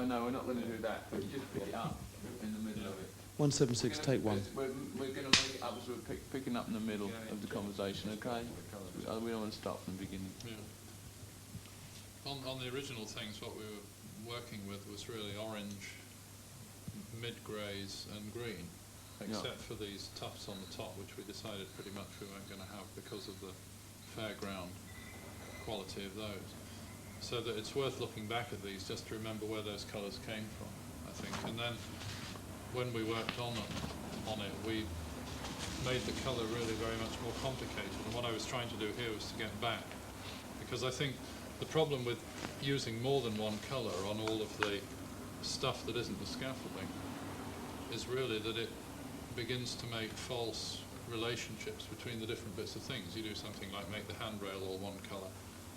No, we're not going to do that. But just pick it up in the middle of it. 176, take one. We're going to make it up as we're picking up in the middle of the conversation, okay? We don't want to start from the beginning. Yeah. On the original things, what we were working with was really orange, mid-greys and green, except for these tufts on the top, which we decided pretty much we weren't going to have because of the fairground quality of those. So that it's worth looking back at these just to remember where those colours came from, I think. And then when we worked on it, we made the colour really very much more complicated. And what I was trying to do here was to get back, because I think the problem with using more than one colour on all of the stuff that isn't the scaffolding is really that it begins to make false relationships between the different bits of things. You do something like make the handrail all one colour,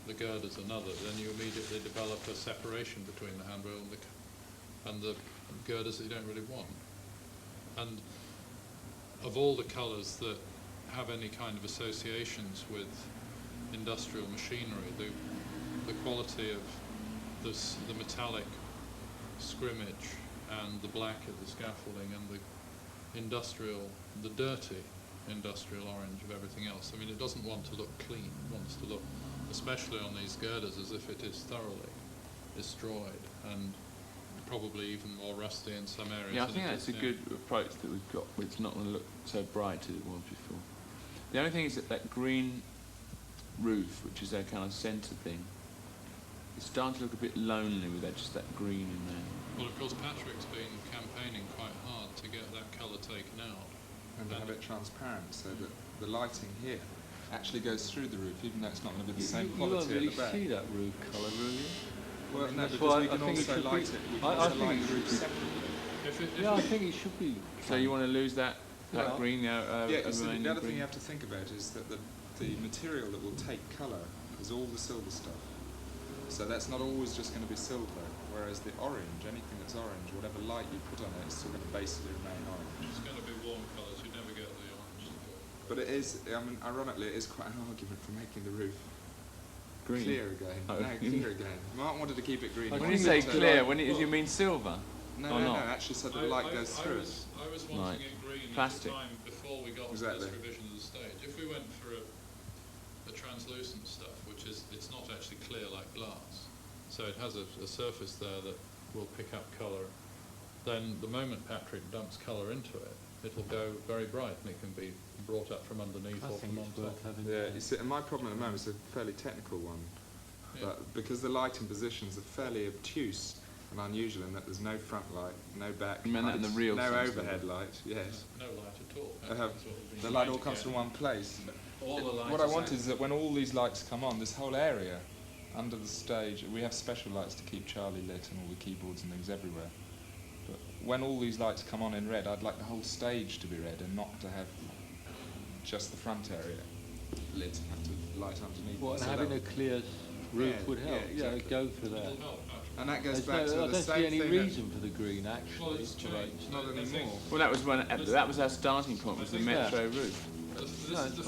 the girders another, then you immediately develop a separation between the handrail and the girders that you don't really want. And of all the colours that have any kind of associations with industrial machinery, the quality of the metallic scrimmage and the black of the scaffolding and the dirty industrial orange of everything else. I mean, it doesn't want to look clean. It wants to look, especially on these girders, as if it is thoroughly destroyed and probably even more rusty in some areas. Yeah, I think that's a good approach that we've got. It's not going to look so bright as it was before. The only thing is that green roof, which is their kind of centre thing, it's starting to look a bit lonely with just that green in there. Well, of course, Patrick's been campaigning quite hard to get that colour taken out. And to have it transparent so that the lighting here actually goes through the roof, even though it's not going to be the same quality really at the back. see that roof colour, will you? Well, no, That's because why we can I think also light it. We can I also think light it the roof should separately. Yeah, I think it should be. So you want to lose that Well, green now? Yeah, so the other thing you have to think about is that the material that will take colour is all the silver stuff. So that's not always just going to be silver, whereas the orange, anything that's orange, whatever light you put on it, it's still going to basically remain orange. It's going to be warm colours, you never get the orange. But it is, I mean, ironically, it is quite an argument for making the roof green. Clear again. Oh. No, clear again. Mark wanted to keep it green. When you say clear, you mean silver? No, actually so the light goes through. I was wanting it green Plastic. at the time before we got to this revision of the stage. If we went for a translucent stuff, which is, it's not actually clear like glass, so it has a surface there that will pick up colour, then the moment Patrick dumps colour into it, it'll go very bright and it can be brought up from underneath or from on top. Yeah, you see, and my problem at the moment is a fairly technical one, but because the lighting positions are fairly obtuse and unusual in that there's no front light, no back You mean light, that in the real no sense overhead light, yes. No light at all. The light all comes from one place. What I want is that when all these lights come on, this whole area under the stage, we have special lights to keep Charlie lit and all the keyboards and things everywhere. But when all these lights come on in red, I'd like the whole stage to be red and not to have just the front area lit and have to light underneath. Well, and so having a clear roof would help. Yeah, exactly. Go for that. And that goes There's back to the same thing. I don't see any reason for the green, actually. Well, it's changed. Not anymore. Well, that was our starting point, was the metro roof. This is the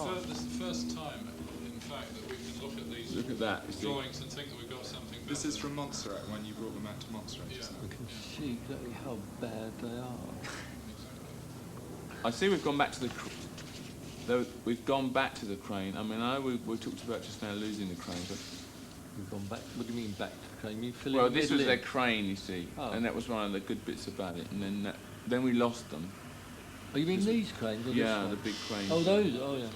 first time, in fact, that we can look at these drawings and think that we've got something better. This is from Montserrat, when you brought them out to Montserrat. Yeah. We can see exactly how bad they are. I see we've gone back to we've gone back to the crane. I mean, we talked about just now losing the crane, but We've gone back. What do you mean back to the crane? You mean well, this was their crane, you see, and that was one of the good bits about it. And then we lost them. Oh, you mean these cranes? Or yeah, this the big cranes. Oh, those. Oh, yeah.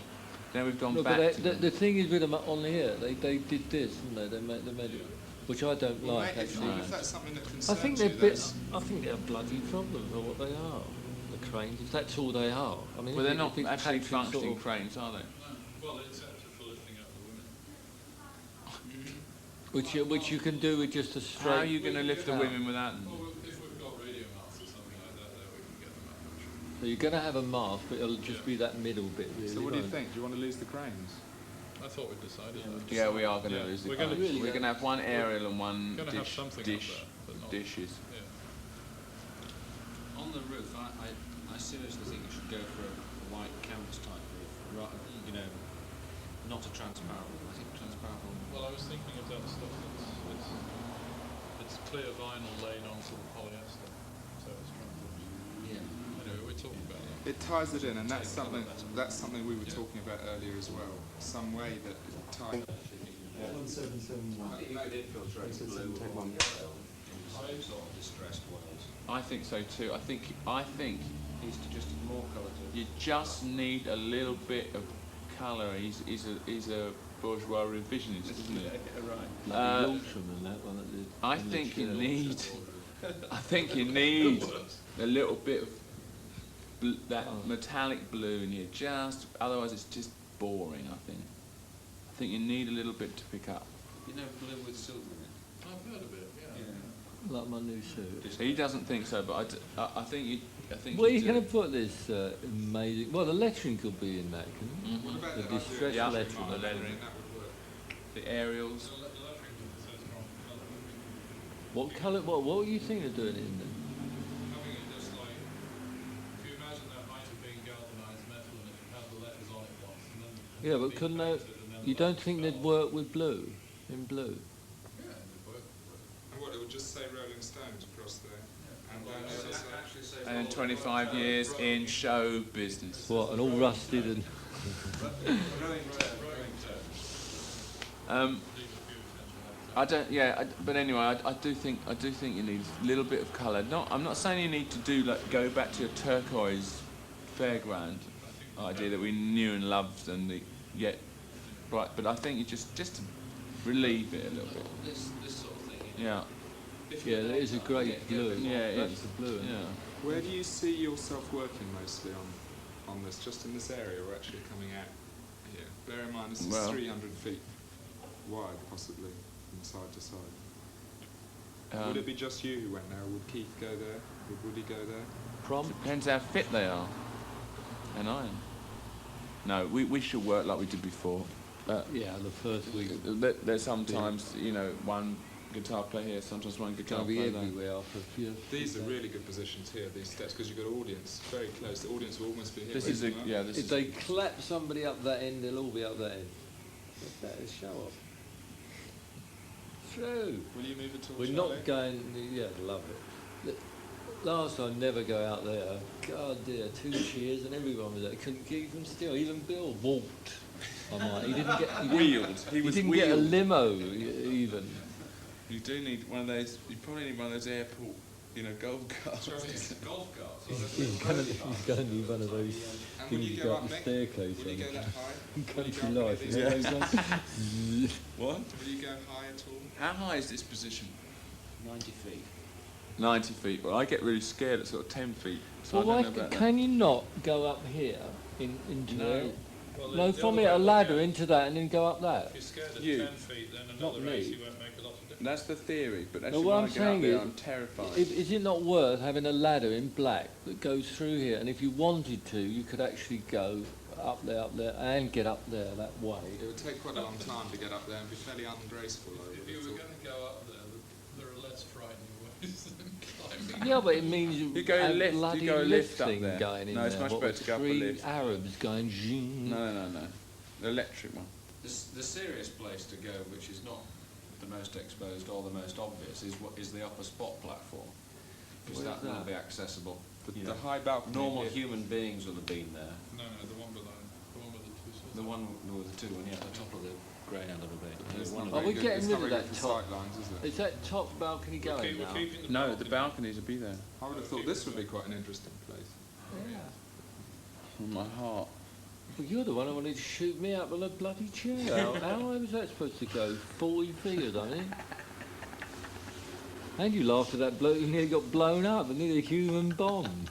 Now we've gone back. But to the thing is with them on here, they did this, didn't they? They made it, which I don't like actually. If that's something that concerns I think they're bloody problems, or what they are. The cranes, if that's all they are. I mean, well, they're not actually functioning cranes, are they? No. Well, except for lifting up the women. Which you can do with just a straight. How are you going to lift the women without them? Well, if we've got radio masts or something like that, there we can get them up. So you're going to have a mast, but it'll just be that middle bit. Really, so what do you think? Do you want to lose the cranes? I thought we'd decided that. Yeah, we are going to lose the cranes. We're going to have one aerial and one dishes. Yeah. On the roof, I seriously think you should go for a white canvas type roof, you know, not a transparent one. I think transparent one. Well, I was thinking of that stuff it's clear vinyl laying onto It ties it in, and that's something we were talking about earlier as well. Some way that it ties. 1771. I think you could infiltrate blue or sort of distressed oils. I think so too. I think Needs to just more colour to it. you just need a little bit of colour. He's a bourgeois revisionist, isn't he? Like Yorkshire and that one. I think you need a little bit of that metallic blue in here. Just otherwise, it's just boring. I think you need a little bit to pick up. You know, blue with silver in it. I've heard of it, yeah. Like my new suit. He doesn't think so, but I think you. I think. Where are you you do. going to put this amazing... Well, the lettering could be in that, couldn't it? What about The the distress Yeah. lettering. The lettering. That would work. The aerials. The lettering doesn't say strong colour. What colour... What were you thinking of doing it in then? Having it just like, if you imagine that might have been galvanised metal and it had the letters on it once, and then Yeah, but it'd couldn't be they... painted and then You the don't letters think fell they'd off. work with blue? In blue? Yeah, it'd work. And what, it would just say Rolling Stones across there. And Well, down the other side. actually says And then all- 25 years in show business. What, and all rusted and... I don't. Yeah, but anyway, I do think you need a little bit of colour. I'm not saying you need to do like go back to a turquoise fairground idea that we knew and loved and yet bright. But I think you just to relieve it a little bit. This sort of thing. Yeah. Yeah, there is a great blue. Yeah, it That's is. the blue. isn't it? Yeah. Where do you see yourself working mostly on this? Just in this area, or actually coming out here? Bear in mind, this is Well- 300 feet wide, possibly, from side to side. Um, Would it be just you who went there? Would Keith go there? Would Woody go there? Prom? Depends how fit they are. And I am. No, we should work like we did before. Yeah, the first week. There's sometimes, one guitar player here, sometimes one guitar Can't be player there. everywhere after a few. These are really good positions here, these steps, because you've got audience very close. The audience will almost be here. This is a, waiting up. yeah, this If is they clap somebody up that end, they'll all be up that end. That is show off. True. Will you move at all, We're Charlie? not going. Yeah, love it. Last time, never go out there. God dear, 2 cheers and everyone was there. Couldn't keep them still. Even Bill walked. I'm like, he didn't get. wheeled. He was didn't wheeled. get a limo even. You do need one of those. You probably need one of those airport, golf carts. Golf carts. He's going to need one of those And will things you you go go up, up the Mick? staircase Will you go on. that high? Will you go Country up any of life. these You know steps? those ones? What? Will you go high at all? How high is this position? 90 feet. 90 feet. Well, I get really scared at sort of 10 feet. So Well, I why don't know about can you not go up here into No. there? Well, No, the from other it a way, ladder yeah. into that and then go up that. If you're scared at You. 10 feet, then Not another race me. you won't make a lot of difference. that. That's the theory, but No, actually what when I'm I get up saying there, is, I'm terrified. Is it not worth having a ladder in black that goes through here? And if you wanted to, you could actually go up there, and get up there that way. It would take quite a long time to get up there and be fairly ungraceful. I If would you have were thought. going to go up there, there are less frightening ways than climbing. Yeah, but it means You go have lift- you bloody go lift up thing there. going in No, it's there. much What better with to go up a 3 lift. Arabs going zing. No. The electric one. The serious place to go, which is not the most exposed or the most obvious, is the upper spot platform. Because Where's that will that? be accessible. The high balcony. Normal here. human beings will have been there. No, the one below. The one with the two switches. The one with the two, and yeah, at the top of the grey a little bit. It's One not of Are very we good- getting it's rid not of very that good for top? sightlines, is it? Is that top balcony We're going now? keeping the No, balcony. the balconies will be there. I would have thought this would be quite an interesting place. On my heart. Well, you're the one who wanted to shoot me up with a bloody chair. How high was that supposed to go? 40 feet or something? And you laughed at that bloke who nearly got blown up and nearly a human bomb.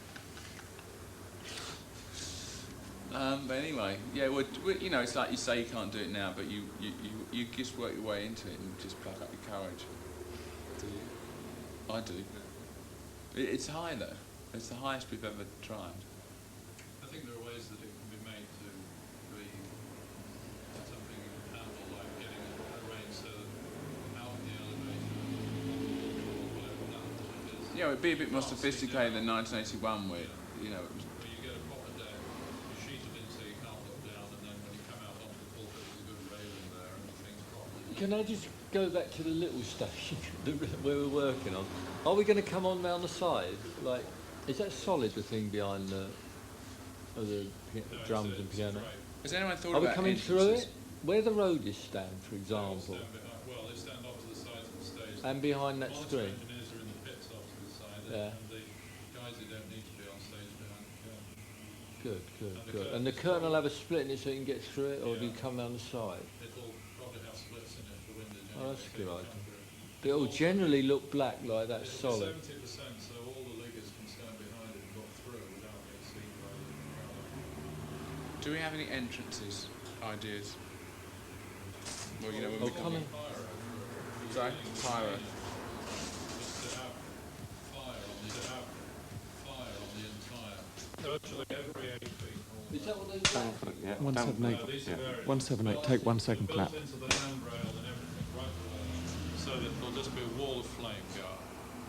But anyway, yeah, it's like you say you can't do it now, but you just work your way into it and just pluck up your courage. Do you? I do. It's high though. It's the highest we've ever tried. I think there are ways that it can be made to be something you can handle, like getting a range so that out in the elevation or whatever that is. Yeah, it'd be a bit more sophisticated than 1981, where it was. Where you get a proper deck, you sheet it in so you can't look down, and then when you come out onto the pulpit, there's a good railing there and everything's properly. Can I just go back to the little station where we're working on? Are we going to come on round the side? Like, is that solid, the thing behind the... of the drums and piano. Has anyone thought Are we about coming through entrances? it? Where the roadies stand, for example, They stand opposite the sides of the stage. and behind that Monitor screen. engineers are in the pits opposite the side, Yeah. and the guys who don't need to be on stage behind the curtain. Good, good, And the good. curtains And the curtain will have a split in it so you can get through it, or do you Yeah. come down the side? It'll probably have splits in it for windows. Oh, that's a good anyway, idea. so But it will generally look black like that, it's solid. 70%, so all the liggers can stand behind it and got through without being seen by the crowd. Do we have any entrances ideas? Well, you know, when Oh, we come in. Sorry? Pyro. Just to have fire on the entire, virtually every 8 feet. Is that what they do? Yeah. 178. These are very 178. Take 1 second built clap. into the handrail and everything right below, so that there'll just be a wall of flame guard,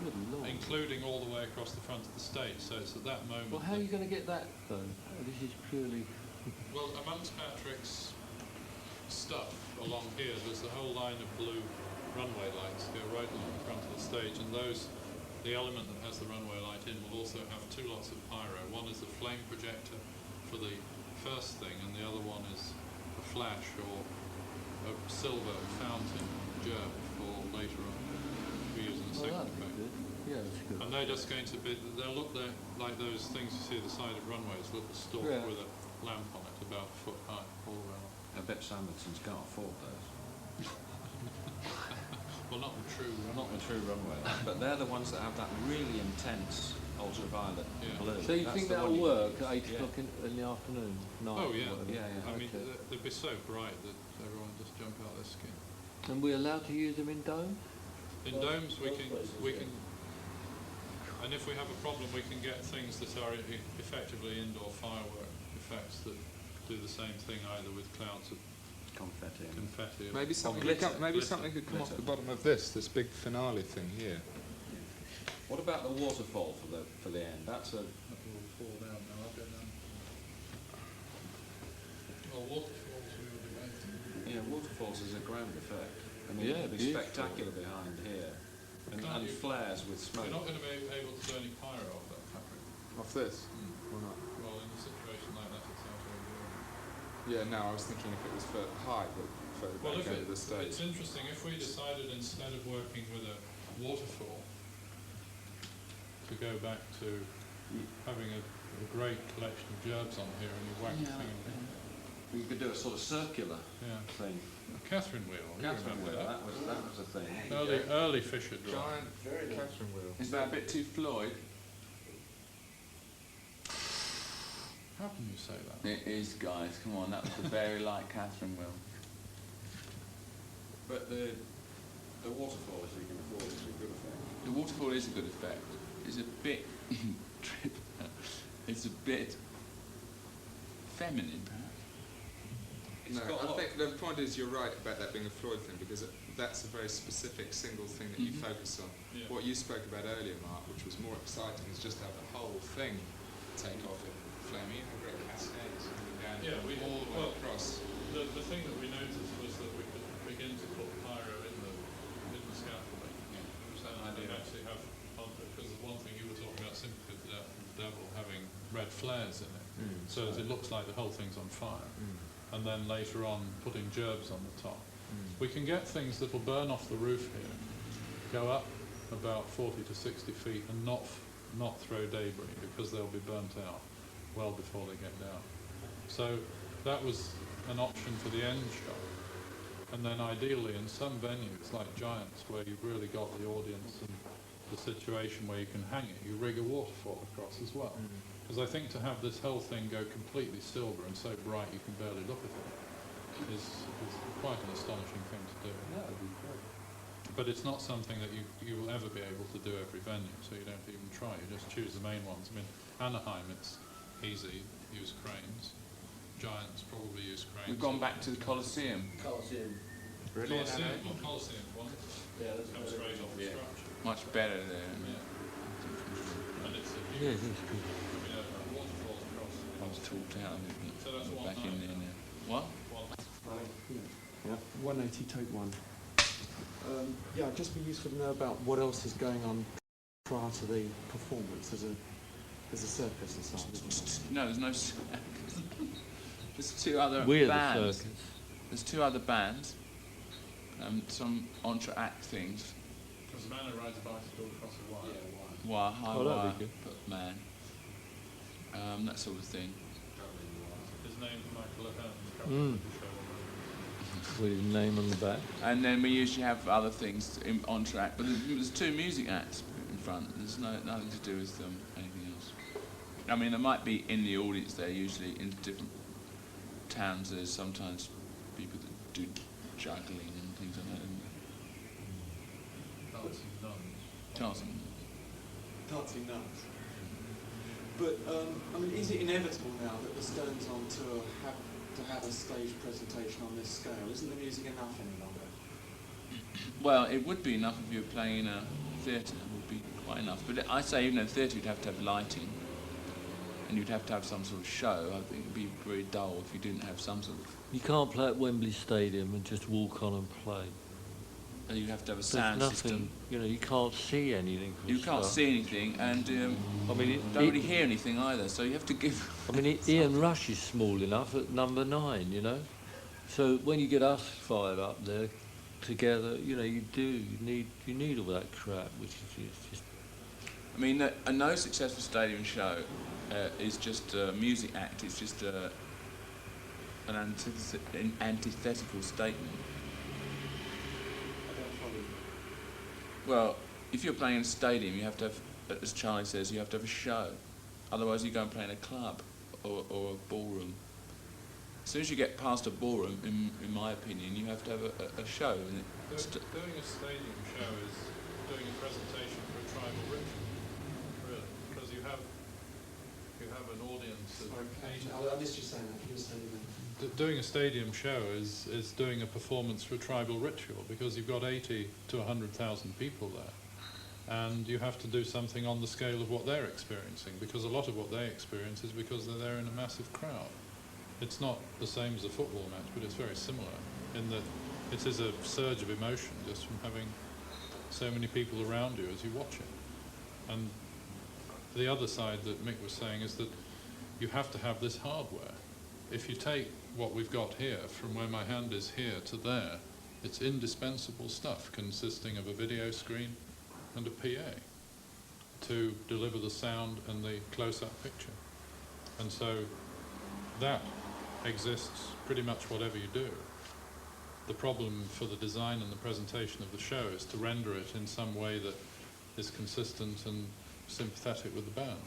Good Lord. including all the way across the front of the stage. So it's at that moment. Well, how are you going to get that, though? Oh, this is purely... Well, amongst Patrick's stuff along here, there's a whole line of blue runway lights go right along the front of the stage, and those, the element that has the runway light in will also have 2 lots of pyro. One is the flame projector for the first thing, and the other one is a flash or a silver fountain gerb for later on. We use in the Oh, second that'd be effect. good. Yeah, that's good. And they're just going to be, they'll look there like those things you see at the side of runways, little stalk Yeah. with a lamp on it about a foot high all around. I bet Sanderson's can't afford those. Well, not the true Not the true runway, but they're the ones that have that really intense ultraviolet Yeah. blue. So you That's think the that'll one you- work at 8 yeah. o'clock in the afternoon? Night, Oh, or yeah. whatever? Yeah, I mean, Okay. they'd be so bright that everyone would just jump out their skin. And we're allowed to use them in dome? In domes, we can, and if we have a problem, we can get things that are effectively indoor firework effects that do the same thing, either with clouds of Confetti. confetti. or- Maybe something, glitter, maybe glitter, something could come off glitter. the bottom of this big finale thing here. What about the waterfall for the end? That's a That will fall down now. I'll go down. Well, waterfalls we were debating. waterfalls is a grand effect. I mean, Yeah, it'd be beautiful. spectacular behind here, Can't and you- flares with smoke. You're not going to be able to do any pyro off that fabric. Off this? Or not? Well, in a situation like that, it's out of order. Yeah, no, I was thinking if it was high, but further Well, back over the stage. it's interesting, if we decided instead of working with a waterfall to go back to having a great collection of gerbs on here and you whack the thing in. You could do a sort of circular Yeah. thing. Catherine wheel. you Catherine remember wheel, that? that was a thing. Early Fisher drawing. Giant Catherine wheel. Is that a bit too Floyd? How can you say that? It is, guys. Come on, that was the very light Catherine wheel. But the waterfall, if you can afford it, is a good effect. The waterfall is a good effect. It's a bit... it's a bit... feminine, perhaps. It's No, got a I lot- think the point is you're right about that being a Floyd thing because that's a very specific single thing that you focus on. Yeah. What you spoke about earlier, Mark, which was more exciting, is just to have the whole thing take off in flaming. You have great cascades coming down Yeah, we- all the way well, across. The thing that we noticed was that we could begin to put pyro in the scaffolding. And actually have, because the one thing you were talking about, sympathy for the devil, having red flares in it, so that it looks like the whole thing's on fire. And then later on putting gerbs on the top. We can get things that will burn off the roof here, go up about 40 to 60 feet and not throw debris because they'll be burnt out well before they get down. So that was an option for the end shot. And then ideally in some venues like Giants where you've really got the audience and the situation where you can hang it, you rig a waterfall across as well. Because I think to have this whole thing go completely silver and so bright you can barely look at it is quite an astonishing thing to do. That would be great. But it's not something that you will ever be able to do every venue, so you don't even try. You just choose the main ones. I mean, Anaheim, it's easy, use cranes. Giants probably use cranes. We've gone back to the Colosseum. Coliseum. Colosseum, well, Colosseum, one Yeah, that's comes straight off the structure. Much better there. Yeah. And it's a Yeah, huge, that's good. waterfall across. I was talked out of it. So that's We're one back in night. there now. What? Yeah. 180. Take 1. Yeah, it'd just be useful to know about what else is going on prior to the performance. There's a There's a circus inside, isn't No, there's no circus. There's two other We're the bands. circus. There's two other bands. Some entr'acte things. There's a man who rides a bicycle across a wire. Wire, high Oh, that'd wire, be good. but man. That sort of thing. His name's Michael Ahern. Mm. With his name on the back. And then we usually have other things on track, but there's two music acts in front. There's nothing to do with anything else. I mean, there might be in the audience there, usually in different towns. There's sometimes people that do juggling and things like that. Dancing nuns. Dancing. Dancing nuns. But, I mean, is it inevitable now that the Stones on tour have to have a stage presentation on this scale? Isn't the music enough any longer? Well, it would be enough if you were playing in a theatre. It would be quite enough. But I say even in a theatre you'd have to have lighting. And you'd have to have some sort of show. I think it'd be very dull if you didn't have some sort of... You can't play at Wembley Stadium and just walk on and play. And you'd have to have a There's sound nothing, system. you know, you can't see anything. from You the can't start. see anything, and I mean, don't really hear anything either, so you have to give... I mean, Ian Rush is small enough at number 9, you know? So when you get us 5 up there together, you know, you need all that crap, which is just... I mean, a no successful stadium show is just a music act. It's just an antithetical statement. I don't follow you. Well, if you're playing in a stadium, you have to have, as Charlie says, you have to have a show. Otherwise, you go and play in a club or a ballroom. As soon as you get past a ballroom, in my opinion, you have to have a show. And Doing a stadium show is doing a presentation for a tribal ritual, really, because you have an audience of Sorry, I missed you saying that. You were saying that. doing a stadium show is doing a performance for a tribal ritual, because you've got 80 to 100,000 people there, and you have to do something on the scale of what they're experiencing, because a lot of what they experience is because they're there in a massive crowd. It's not the same as a football match, but it's very similar in that it is a surge of emotion just from having so many people around you as you watch it. And the other side that Mick was saying is that you have to have this hardware. If you take what we've got here, from where my hand is here to there, it's indispensable stuff consisting of a video screen and a PA to deliver the sound and the close-up picture. And so that exists pretty much whatever you do. The problem for the design and the presentation of the show is to render it in some way that is consistent and sympathetic with the band.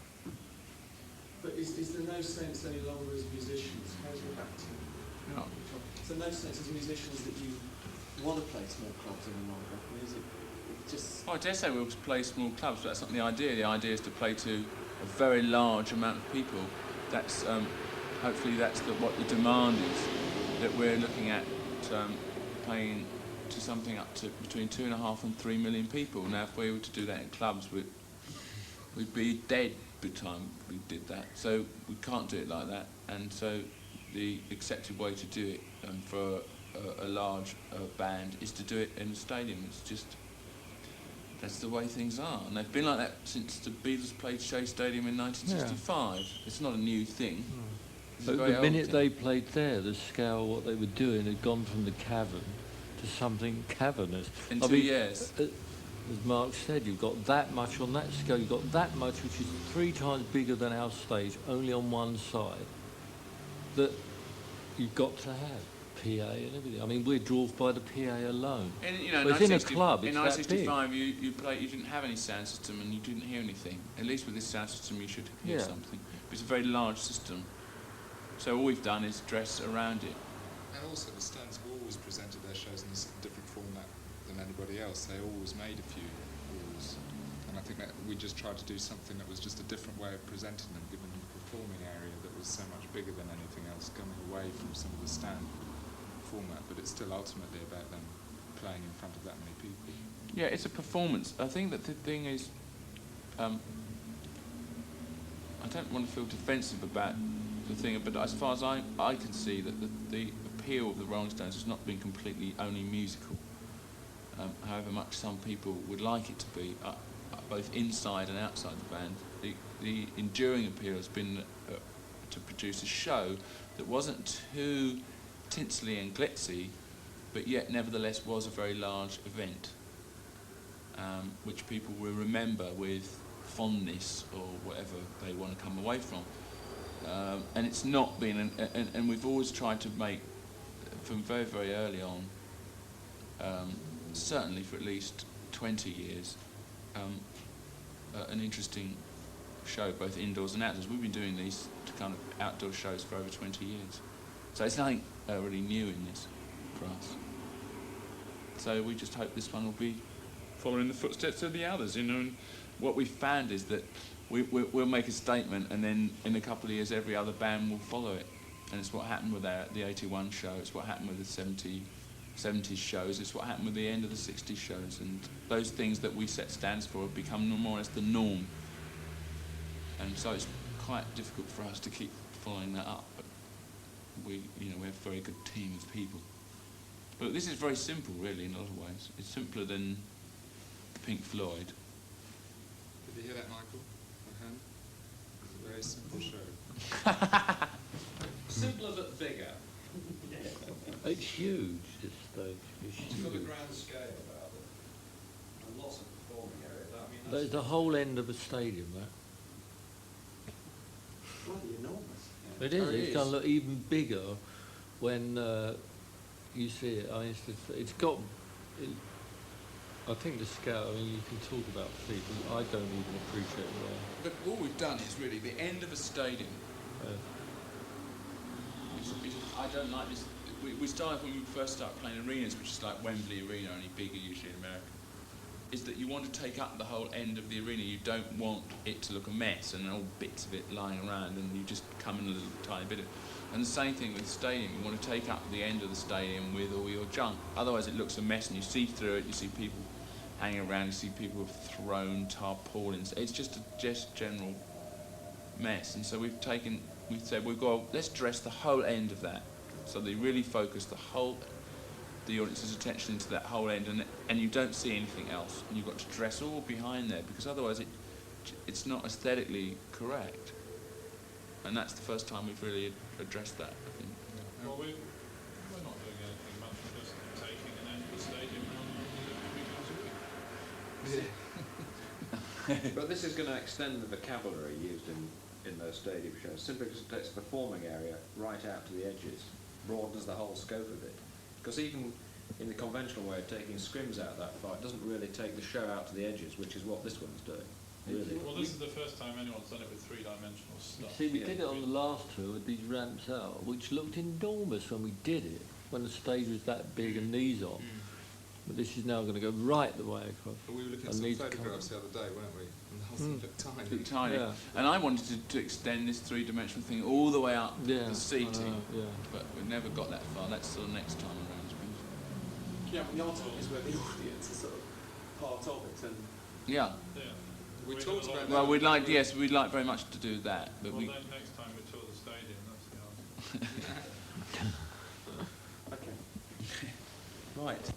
But is there no sense any longer as musicians? How's your back to? No. So no sense as musicians that you want to play small clubs any longer? I mean, is it just... Oh, I dare say we'll play small clubs, but that's not the idea. The idea is to play to a very large amount of people. That's hopefully that's what the demand is. That we're looking at playing to something up to between 2.5 and 3 million people. Now, if we were to do that in clubs, we'd be dead by the time we did that. So we can't do it like that. And so the accepted way to do it for a large band is to do it in a stadium. It's just, that's the way things are. And they've been like that since the Beatles played Shea Stadium in 1965. Yeah. It's not a new thing. But the minute they played there, the scale, what they were doing, had gone from the cavern to something cavernous. In 2 years. As Mark said, you've got that much on that scale, you've got that much, which is 3 times bigger than our stage, only on one side, that you've got to have PA and everything. I mean, we're dwarfed by the PA alone. But in a club, it's in that big. 1965, you didn't have any sound system and you didn't hear anything. At least with this sound system, you should hear something. But it's a very large system. So all we've done is dress around it. And also the Stones have always presented their shows in a different format than anybody else. They always made a few rules. And I think that we just tried to do something that was just a different way of presenting them, given them a performing area that was so much bigger than anything else, coming away from some of the standard format. But it's still ultimately about them playing in front of that many people. Yeah, it's a performance. I think that the thing is, I don't want to feel defensive about the thing, but as far as I can see, that the appeal of the Rolling Stones has not been completely only musical. However much some people would like it to be, both inside and outside the band. The enduring appeal has been to produce a show that wasn't too tinsely and glitzy, but yet nevertheless was a very large event, which people will remember with fondness or whatever they want to come away from. And it's not been, and we've always tried to make, from very, very early on, certainly for at least 20 years, an interesting show, both indoors and outdoors. We've been doing these kind of outdoor shows for over 20 years. So it's nothing really new in this for us. So we just hope this one will be following the footsteps of the others, you know. And what we've found is that we'll make a statement, and then in a couple of years every other band will follow it. And it's what happened with the 81 show, it's what happened with the 70s shows, it's what happened with the end of the 60s shows. And those things that we set stands for have become more or less the norm. And so it's quite difficult for us to keep following that up. But we have a very good team of people. But this is very simple, really, in a lot of ways. It's simpler than Pink Floyd. Did you hear that, Michael? My hand? It's a very simple show. Simpler but bigger. It's huge, this stage. It's got a huge. grand scale about it. And lots of performing area. I mean, There's the whole end of a stadium, that. Bloody enormous. It is. Oh, it It's is. going to look even bigger when you see it. I mean, it's got. I think the scale. I mean, you can talk about feet, but I don't even appreciate But all we've done is really the end of a stadium. I don't like this. We started when we first started playing arenas, which is like Wembley Arena, only bigger usually in America. Is that you want to take up the whole end of the arena. You don't want it to look a mess and all bits of it lying around, and you just come in a little tiny bit of it. And the same thing with the stadium. You want to take up the end of the stadium with all your junk. Otherwise it looks a mess, and you see through it. You see people hanging around. You see people who've thrown tarpaulins. It's just a general mess. And so we said let's dress the whole end of that. So they really focus the audience's attention into that whole end, and you don't see anything else, and you've got to dress all behind there, because otherwise it's not aesthetically correct. And that's the first time we've really addressed that, I think. Well, we're not doing anything much, we're just taking an end of the stadium and But this is going to extend the vocabulary used in those stadium shows, simply because it takes the performing area right out to the edges, broadens the whole scope of it. Because even in the conventional way of taking scrims out that far, it doesn't really take the show out to the edges, which is what this one's doing. Really. Well, this is the first time anyone's done it with three-dimensional stuff. See, we did it on the last tour with these ramps out, which looked enormous when we did it, when the stage was that big and these on. But this is now going to go right the way across. But we were looking at And some these photographs the other day, weren't we? And the whole thing looked tiny. Look tiny. Yeah. And I wanted to extend this three-dimensional thing all the way up Yeah, the seating, yeah. but we never got that far. That's the next time around, I suppose. Yeah, the ultimate is where the audience is sort of part of it, and Yeah. Yeah. We We're talked gonna about Well, that. we'd like very much to do that, but Well, we. then next time we tour the stadium, that's the answer. Right.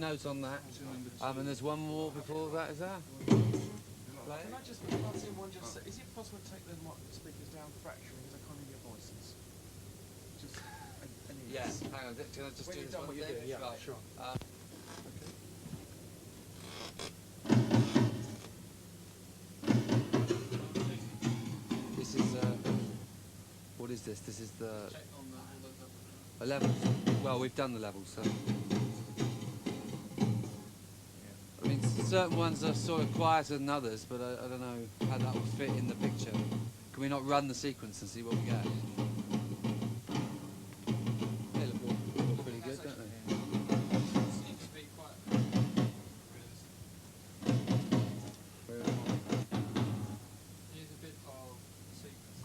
note on that. And there's one more before that, is that? Can I just ask him one just is it possible to take the speakers down fractionally because I can't hear your voices? Just Yeah, hang on, can I just when do you've this done one what you're thing? doing, yeah, Right. sure. This is, what is this? This is the 11. Well, we've done the levels, so. I mean, certain ones are sort of quieter than others, but I don't know how that would fit in the picture. Can we not run the sequence and see what we get? They look pretty good, don't they? Seems to be quite Here's a bit of sequencing.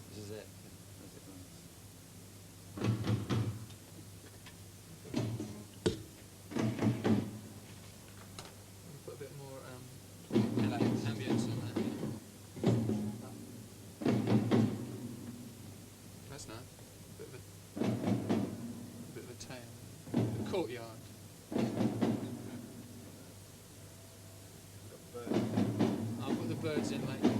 This is it. As it runs. Put a bit more ambience on that. That's nice. Bit of a tail. A courtyard. I'll put the birds in, mate.